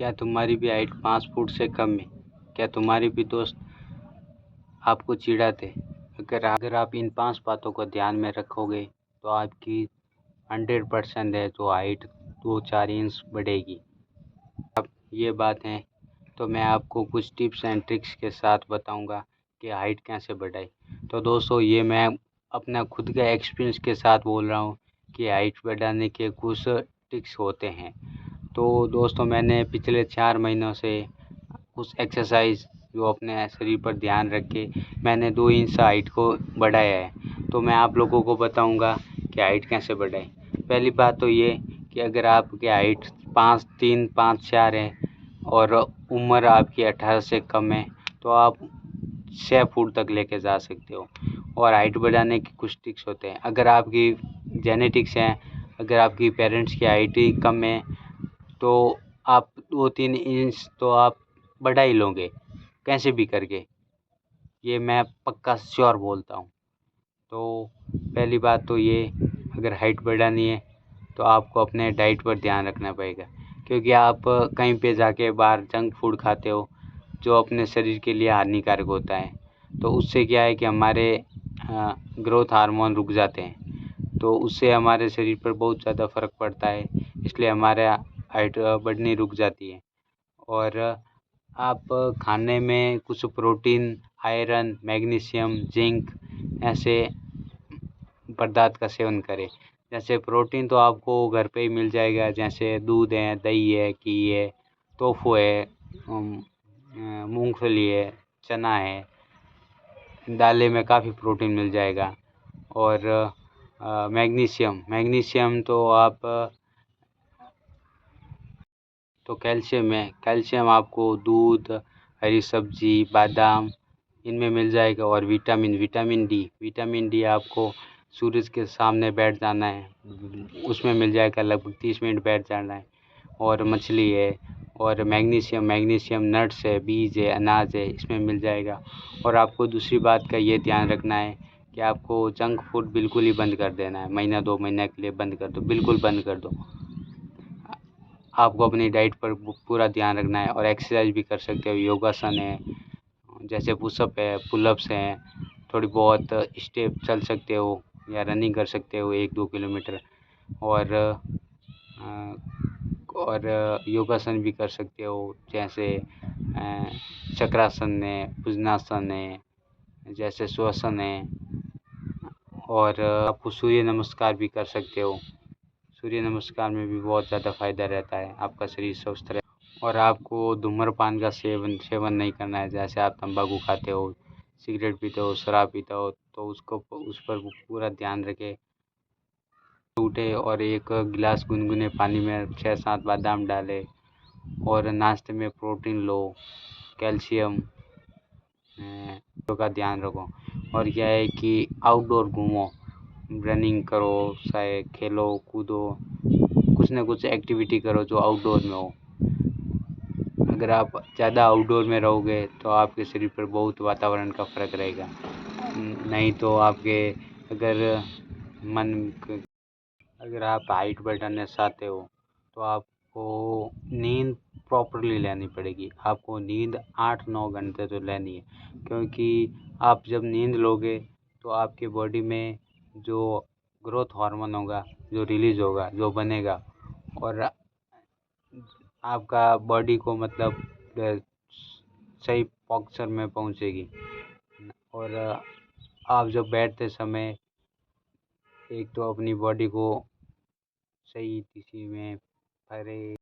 क्या तुम्हारी भी हाइट 5 फुट से कम है? क्या तुम्हारे भी दोस्त आपको चिढ़ाते? अगर आप इन 5 बातों को ध्यान में रखोगे तो आपकी 100% है जो हाइट 2-4 इंच बढ़ेगी। अब ये बात है तो मैं आपको कुछ टिप्स एंड ट्रिक्स के साथ बताऊंगा कि हाइट कैसे बढ़ाए। तो दोस्तों, ये मैं अपना खुद का एक्सपीरियंस के साथ बोल रहा हूँ कि हाइट बढ़ाने के कुछ ट्रिक्स होते हैं। तो दोस्तों, मैंने पिछले 4 महीनों से कुछ एक्सरसाइज जो अपने शरीर पर ध्यान रख के मैंने 2 इंच हाइट को बढ़ाया है। तो मैं आप लोगों को बताऊंगा कि हाइट कैसे बढ़ाएं। पहली बात तो ये कि अगर आपकी हाइट 5'3", 5'4" है और उम्र आपकी 18 से कम है तो आप 6 फुट तक लेके जा सकते हो। और हाइट बढ़ाने के कुछ ट्रिक्स होते हैं। अगर आपकी जेनेटिक्स है, अगर आपकी पेरेंट्स की हाइट ही कम है तो आप 2-3 इंच तो आप बढ़ा ही लोगे कैसे भी करके, ये मैं पक्का श्योर बोलता हूँ। तो पहली बात तो ये, अगर हाइट बढ़ानी है तो आपको अपने डाइट पर ध्यान रखना पड़ेगा, क्योंकि आप कहीं पे जाके बाहर जंक फूड खाते हो जो अपने शरीर के लिए हानिकारक होता है। तो उससे क्या है कि हमारे ग्रोथ हार्मोन रुक जाते हैं, तो उससे हमारे शरीर पर बहुत ज़्यादा फ़र्क पड़ता है, इसलिए हमारे हाइट बढ़नी रुक जाती है। और आप खाने में कुछ प्रोटीन, आयरन, मैग्नीशियम, जिंक ऐसे पदार्थ का सेवन करें। जैसे प्रोटीन तो आपको घर पे ही मिल जाएगा, जैसे दूध है, दही है, घी है, टोफू है, मूंगफली है, चना है, दालें में काफ़ी प्रोटीन मिल जाएगा। और मैग्नीशियम तो कैल्शियम है, कैल्शियम आपको दूध, हरी सब्जी, बादाम इनमें मिल जाएगा। और विटामिन डी आपको सूरज के सामने बैठ जाना है, उसमें मिल जाएगा, लगभग 30 मिनट बैठ जाना है। और मछली है। और मैग्नीशियम नट्स है, बीज है, अनाज है, इसमें मिल जाएगा। और आपको दूसरी बात का ये ध्यान रखना है कि आपको जंक फूड बिल्कुल ही बंद कर देना है। महीना 2 महीने के लिए बंद कर दो, बिल्कुल बंद कर दो। आपको अपनी डाइट पर पूरा ध्यान रखना है। और एक्सरसाइज भी कर सकते हो, योगासन है, जैसे पुशअप है, पुलअप्स हैं, थोड़ी बहुत स्टेप चल सकते हो या रनिंग कर सकते हो 1-2 किलोमीटर। और योगासन भी कर सकते हो, जैसे चक्रासन है, भुजंगासन है, जैसे श्वासन है। और आपको सूर्य नमस्कार भी कर सकते हो। सूर्य नमस्कार में भी बहुत ज़्यादा फ़ायदा रहता है, आपका शरीर स्वस्थ रहे। और आपको धूम्रपान का सेवन नहीं करना है। जैसे आप तंबाकू खाते हो, सिगरेट पीते हो, शराब पीते हो, तो उस पर पूरा ध्यान रखें। उठे और 1 गिलास गुनगुने पानी में 6-7 बादाम डालें और नाश्ते में प्रोटीन लो, कैल्शियम का ध्यान रखो। और क्या है कि आउटडोर घूमो, रनिंग करो, चाहे खेलो कूदो, कुछ ना कुछ एक्टिविटी करो जो आउटडोर में हो। अगर आप ज़्यादा आउटडोर में रहोगे तो आपके शरीर पर बहुत वातावरण का फ़र्क रहेगा। नहीं तो अगर आप हाइट बढ़ाना चाहते हो तो आपको नींद प्रॉपरली लेनी पड़ेगी। आपको नींद 8-9 घंटे तो लेनी है, क्योंकि आप जब नींद लोगे तो आपकी बॉडी में जो ग्रोथ हार्मोन होगा, जो रिलीज़ होगा, जो बनेगा, और आपका बॉडी को मतलब सही पोस्चर में पहुंचेगी। और आप जब बैठते समय एक तो अपनी बॉडी को सही दिशा में